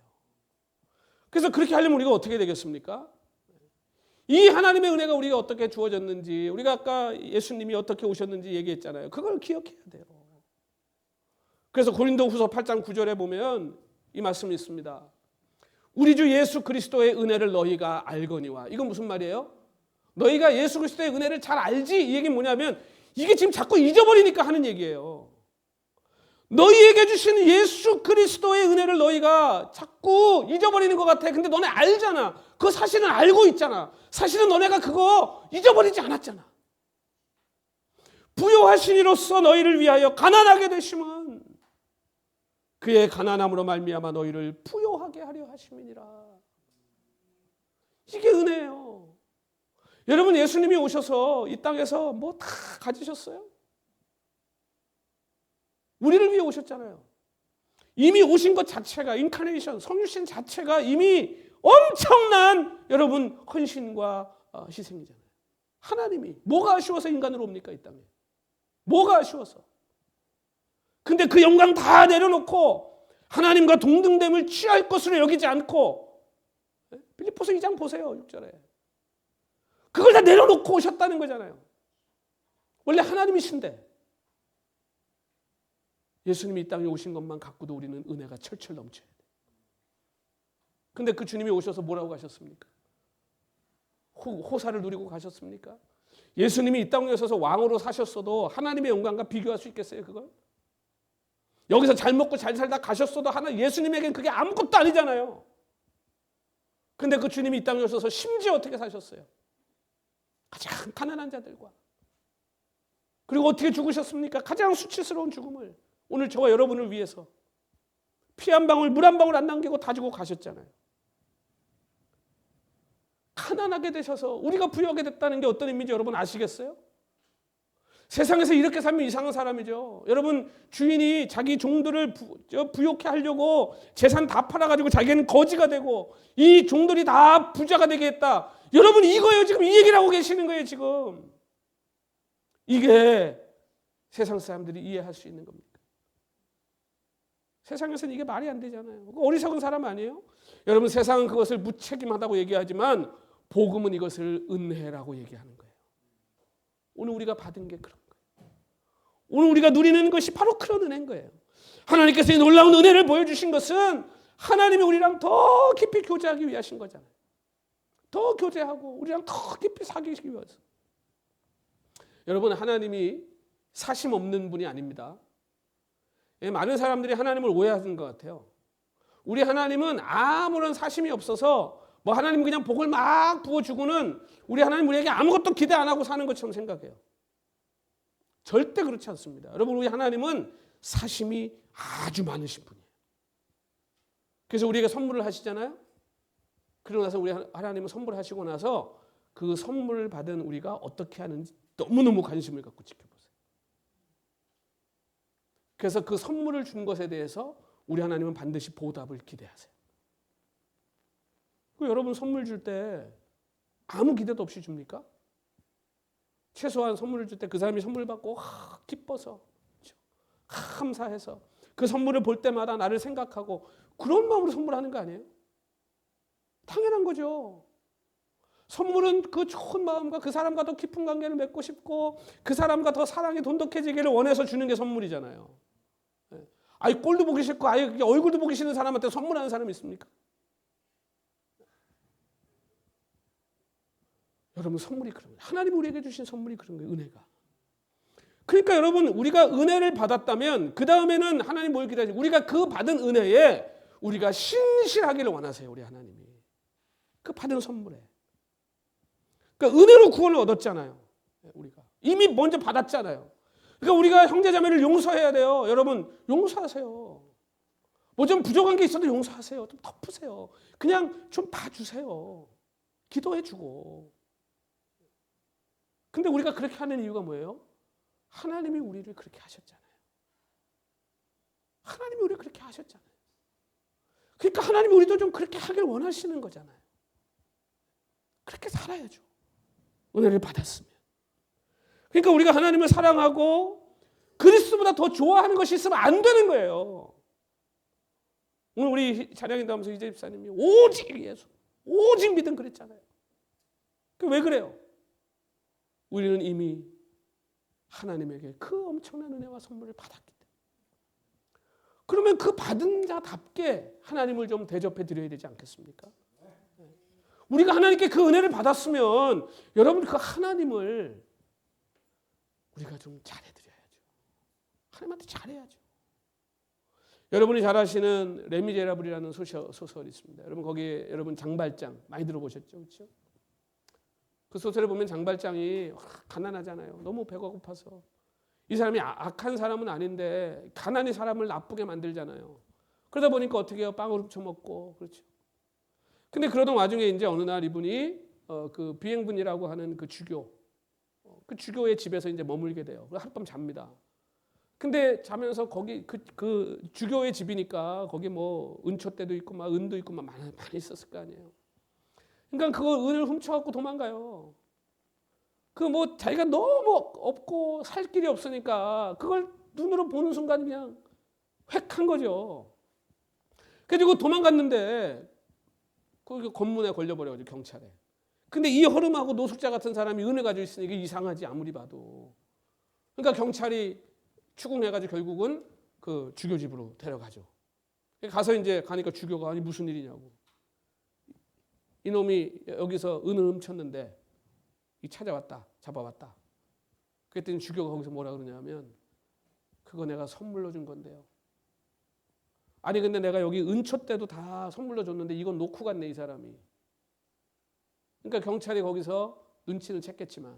그래서 그렇게 하려면 우리가 어떻게 되겠습니까? 이 하나님의 은혜가 우리가 어떻게 주어졌는지, 우리가 아까 예수님이 어떻게 오셨는지 얘기했잖아요. 그걸 기억해야 돼요. 그래서 고린도후서 8장 9절에 보면 이 말씀이 있습니다. 우리 주 예수 그리스도의 은혜를 너희가 알거니와. 이건 무슨 말이에요? 너희가 예수 그리스도의 은혜를 잘 알지? 이 얘기는 뭐냐면 이게 지금 자꾸 잊어버리니까 하는 얘기예요. 너희에게 주신 예수 그리스도의 은혜를 너희가 자꾸 잊어버리는 것 같아. 근데 너네 알잖아. 그거 사실은 알고 있잖아. 사실은 너네가 그거 잊어버리지 않았잖아. 부요하신 이로써 너희를 위하여 가난하게 되심은 그의 가난함으로 말미암아 너희를 부요하게 하려 하심이니라. 이게 은혜예요. 여러분, 예수님이 오셔서 이 땅에서 뭐 다 가지셨어요? 우리를 위해 오셨잖아요. 이미 오신 것 자체가, 인카네이션, 성육신 자체가 이미 엄청난 여러분 헌신과 희생이잖아요. 하나님이 뭐가 아쉬워서 인간으로 옵니까, 이 땅에? 뭐가 아쉬워서? 근데 그 영광 다 내려놓고 하나님과 동등됨을 취할 것으로 여기지 않고, 빌립보서 2장 보세요, 6절에. 그걸 다 내려놓고 오셨다는 거잖아요. 원래 하나님이신데 예수님이 이 땅에 오신 것만 갖고도 우리는 은혜가 철철 넘쳐야 돼요. 근데 그 주님이 오셔서 뭐라고 가셨습니까? 호사를 누리고 가셨습니까? 예수님이 이 땅에 오셔서 왕으로 사셨어도 하나님의 영광과 비교할 수 있겠어요, 그걸? 여기서 잘 먹고 잘 살다 가셨어도 예수님에겐 그게 아무것도 아니잖아요. 근데 그 주님이 이 땅에 오셔서 심지어 어떻게 사셨어요? 가장 가난한 자들과. 그리고 어떻게 죽으셨습니까? 가장 수치스러운 죽음을. 오늘 저와 여러분을 위해서 피 한 방울, 물 한 방울 안 남기고 다 주고 가셨잖아요. 가난하게 되셔서 우리가 부유하게 됐다는 게 어떤 의미인지 여러분 아시겠어요? 세상에서 이렇게 살면 이상한 사람이죠. 여러분, 주인이 자기 종들을 부욕해 하려고 재산 다 팔아가지고 자기는 거지가 되고 이 종들이 다 부자가 되게 했다. 여러분, 이거예요. 지금 이 얘기를 하고 계시는 거예요, 지금. 이게 세상 사람들이 이해할 수 있는 겁니까? 세상에서는 이게 말이 안 되잖아요. 어리석은 사람 아니에요? 여러분, 세상은 그것을 무책임하다고 얘기하지만 복음은 이것을 은혜라고 얘기하는 거예요. 오늘 우리가 받은 게 그런 거예요. 오늘 우리가 누리는 것이 바로 그런 은혜인 거예요. 하나님께서 이 놀라운 은혜를 보여주신 것은 하나님이 우리랑 더 깊이 교제하기 위하신 거잖아요. 더 교제하고 우리랑 더 깊이 사귀기 위해서. 여러분, 하나님이 사심 없는 분이 아닙니다. 많은 사람들이 하나님을 오해하는 것 같아요. 우리 하나님은 아무런 사심이 없어서 뭐 하나님 그냥 복을 막 부어주고는 우리 하나님 우리에게 아무것도 기대 안 하고 사는 것처럼 생각해요. 절대 그렇지 않습니다. 여러분, 우리 하나님은 사심이 아주 많으신 분이에요. 그래서 우리에게 선물을 하시잖아요. 그러고 나서 우리 하나님은 선물하시고 나서 그 선물을 받은 우리가 어떻게 하는지 너무너무 관심을 갖고 지켜보세요. 그래서 그 선물을 준 것에 대해서 우리 하나님은 반드시 보답을 기대하세요. 여러분, 선물 줄 때 아무 기대도 없이 줍니까? 최소한 선물을 줄 때 그 사람이 선물 받고 기뻐서, 감사해서 그 선물을 볼 때마다 나를 생각하고 그런 마음으로 선물하는 거 아니에요? 당연한 거죠. 선물은 그 좋은 마음과 그 사람과 더 깊은 관계를 맺고 싶고 그 사람과 더 사랑이 돈독해지기를 원해서 주는 게 선물이잖아요. 아니, 꼴도 보기 싫고 아예 얼굴도 보기 싫은 사람한테 선물하는 사람이 있습니까? 여러분, 선물이 그런 거예요. 하나님이 우리에게 주신 선물이 그런 거예요, 은혜가. 그러니까 여러분, 우리가 은혜를 받았다면 그 다음에는 하나님 뭘 기다리지? 우리가 그 받은 은혜에 우리가 신실하기를 원하세요, 우리 하나님이. 그 받은 선물에. 그러니까 은혜로 구원을 얻었잖아요, 우리가. 이미 먼저 받았잖아요. 그러니까 우리가 형제자매를 용서해야 돼요. 여러분, 용서하세요. 뭐 좀 부족한 게 있어도 용서하세요. 좀 덮으세요. 그냥 좀 봐주세요. 기도해주고. 근데 우리가 그렇게 하는 이유가 뭐예요? 하나님이 우리를 그렇게 하셨잖아요. 하나님이 우리를 그렇게 하셨잖아요. 그러니까 하나님이 우리도 좀 그렇게 하길 원하시는 거잖아요. 그렇게 살아야죠. 은혜를 받았으면. 그러니까 우리가 하나님을 사랑하고 그리스도보다 더 좋아하는 것이 있으면 안 되는 거예요. 오늘 우리 찬양인도 하면서 이재 집사님이 오직 예수, 오직 믿음 그랬잖아요. 왜 그래요? 우리는 이미 하나님에게 그 엄청난 은혜와 선물을 받았기 때문에. 그러면 그 받은 자답게 하나님을 좀 대접해 드려야 되지 않겠습니까? 우리가 하나님께 그 은혜를 받았으면 여러분, 그 하나님을 우리가 좀 잘해드려야죠. 하나님한테 잘해야죠. 여러분이 잘 아시는 레미제라블이라는 소설이 있습니다. 여러분, 거기에 여러분 장발장 많이 들어보셨죠? 그렇죠? 그 소설에 보면 장발장이 가난하잖아요. 너무 배가 고파서 이 사람이 악한 사람은 아닌데 가난이 사람을 나쁘게 만들잖아요. 그러다 보니까 어떻게 해요? 빵을 훔쳐먹고. 그렇죠. 근데 그러던 와중에 이제 어느 날 이분이 그 비행분이라고 하는 그 주교의 집에서 이제 머물게 돼요. 하룻밤 잡니다. 근데 자면서 거기 그 주교의 집이니까 거기 뭐 은초대도 있고 막 은도 있고 막 많이 있었을 거 아니에요. 그러니까 그거 은을 훔쳐갖고 도망가요. 그 뭐 자기가 너무 없고 살 길이 없으니까 그걸 눈으로 보는 순간 그냥 획한 거죠. 그리고 도망갔는데 그 검문에 걸려버려가지고 경찰에. 근데 이 허름하고 노숙자 같은 사람이 은을 가지고 있으니까 이상하지 아무리 봐도. 그러니까 경찰이 추궁해가지고 결국은 그 주교 집으로 데려가죠. 가서 이제 가니까 주교가 아니 무슨 일이냐고. 이놈이 여기서 은을 훔쳤는데 찾아왔다, 잡아왔다. 그랬더니 주교가 거기서 뭐라 그러냐면 그거 내가 선물로 준 건데요. 아니 근데 내가 여기 은초 때도 다 선물로 줬는데 이건 놓고 갔네 이 사람이. 그러니까 경찰이 거기서 눈치는 챘겠지만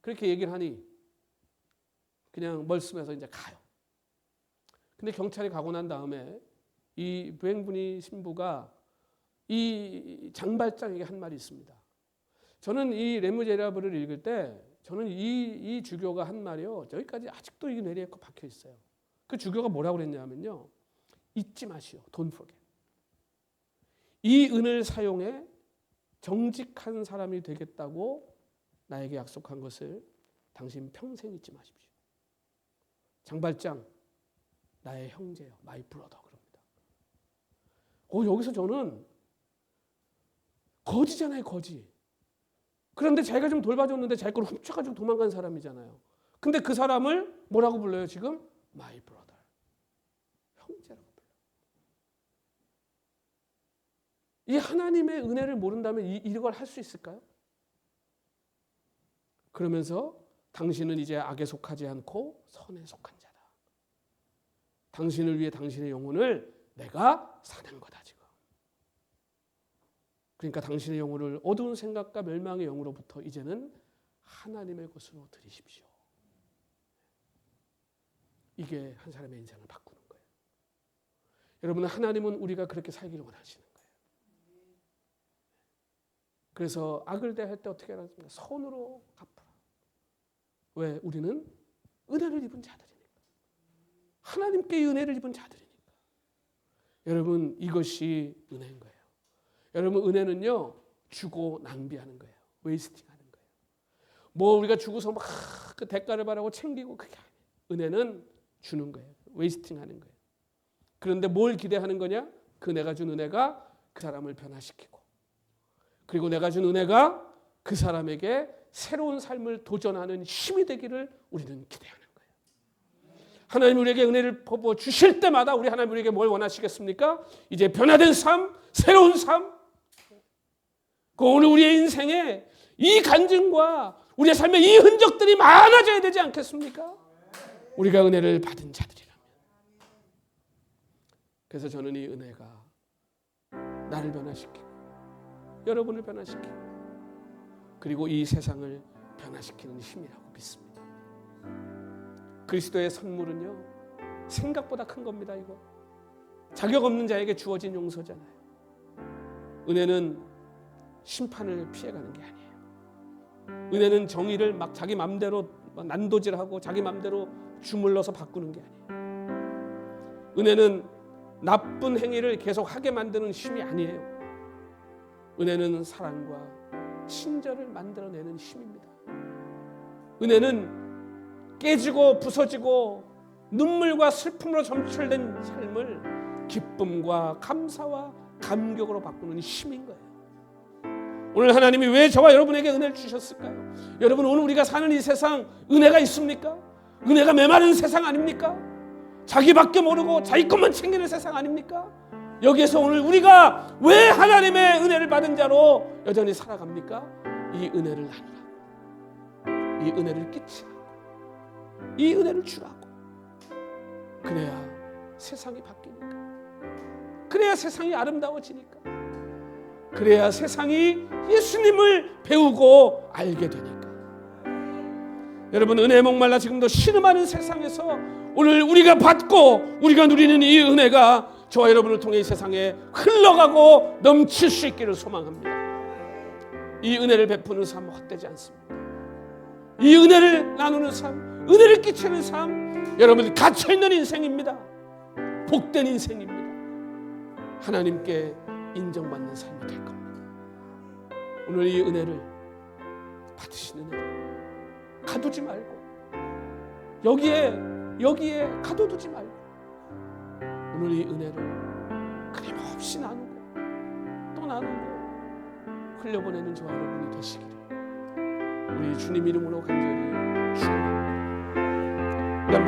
그렇게 얘기를 하니 그냥 멀쓰면서 이제 가요. 근데 경찰이 가고 난 다음에 이 부행분이 신부가 이 장발장에게 한 말이 있습니다. 저는 이 레무제라블을 읽을 때 저는 이 주교가 한 말이요. 여기까지 아직도 이 뇌리에 박혀 있어요. 그 주교가 뭐라고 그랬냐면요. 잊지 마시오. Don't forget. 이 은을 사용해 정직한 사람이 되겠다고 나에게 약속한 것을 당신 평생 잊지 마십시오. 장발장, 나의 형제요. My brother 그럽니다. 여기서 저는 거지잖아요. 거지. 그런데 자기가 좀 돌봐줬는데 자기 걸 훔쳐가지고 도망간 사람이잖아요. 근데 그 사람을 뭐라고 불러요 지금? My brother. 형제라고 불러요. 이 하나님의 은혜를 모른다면 이걸 할 수 있을까요? 그러면서 당신은 이제 악에 속하지 않고 선에 속한 자다. 당신을 위해 당신의 영혼을 내가 사는 거다 지금. 그러니까 당신의 영혼을 어두운 생각과 멸망의 영으로부터 이제는 하나님의 것으로 드리십시오. 이게 한 사람의 인생을 바꾸는 거예요. 여러분 하나님은 우리가 그렇게 살기를 원하시는 거예요. 그래서 악을 대할 때 어떻게 하라? 선으로 갚으라. 왜? 우리는 은혜를 입은 자들이니까. 하나님께 은혜를 입은 자들이니까. 여러분 이것이 은혜인 거예요. 여러분 은혜는요 주고 낭비하는 거예요. 웨이스팅하는 거예요. 뭐 우리가 주고서 막 그 대가를 바라고 챙기고 그게 아니에요. 은혜는 주는 거예요. 웨이스팅하는 거예요. 그런데 뭘 기대하는 거냐? 그 내가 준 은혜가 그 사람을 변화시키고 그리고 내가 준 은혜가 그 사람에게 새로운 삶을 도전하는 힘이 되기를 우리는 기대하는 거예요. 하나님 우리에게 은혜를 퍼부어 주실 때마다 우리 하나님 우리에게 뭘 원하시겠습니까? 이제 변화된 삶, 새로운 삶. 오늘 우리의 인생에 이 간증과 우리의 삶의 이 흔적들이 많아져야 되지 않겠습니까? 우리가 은혜를 받은 자들이라면. 그래서 저는 이 은혜가 나를 변화시키고 여러분을 변화시키고 그리고 이 세상을 변화시키는 힘이라고 믿습니다. 그리스도의 선물은요 생각보다 큰 겁니다. 이거 자격 없는 자에게 주어진 용서잖아요. 은혜는 심판을 피해가는 게 아니에요. 은혜는 정의를 막 자기 맘대로 난도질하고 자기 맘대로 주물러서 바꾸는 게 아니에요. 은혜는 나쁜 행위를 계속 하게 만드는 힘이 아니에요. 은혜는 사랑과 친절을 만들어내는 힘입니다. 은혜는 깨지고 부서지고 눈물과 슬픔으로 점철된 삶을 기쁨과 감사와 감격으로 바꾸는 힘인 거예요. 오늘 하나님이 왜 저와 여러분에게 은혜를 주셨을까요? 여러분 오늘 우리가 사는 이 세상 은혜가 있습니까? 은혜가 메마른 세상 아닙니까? 자기밖에 모르고 자기 것만 챙기는 세상 아닙니까? 여기에서 오늘 우리가 왜 하나님의 은혜를 받은 자로 여전히 살아갑니까? 이 은혜를 나누라고, 이 은혜를 끼치라고, 이 은혜를 주라고. 그래야 세상이 바뀌니까, 그래야 세상이 아름다워지니까, 그래야 세상이 예수님을 배우고 알게 되니까. 여러분, 은혜에 목말라 지금도 신음하는 세상에서 오늘 우리가 받고 우리가 누리는 이 은혜가 저와 여러분을 통해 이 세상에 흘러가고 넘칠 수 있기를 소망합니다. 이 은혜를 베푸는 삶은 헛되지 않습니다. 이 은혜를 나누는 삶, 은혜를 끼치는 삶, 여러분 갇혀있는 인생입니다. 복된 인생입니다. 하나님께 인정받는 삶이 될 겁니다. 오늘 이 은혜를 받으시는 은혜 가두지 말고, 여기에 가둬두지 말고 오늘 이 은혜를 끊임없이 나누고 또 나누고 흘려보내는 저와 여러분이 되시기를 우리 주님 이름으로 간절히 축원합니다. 우리 한번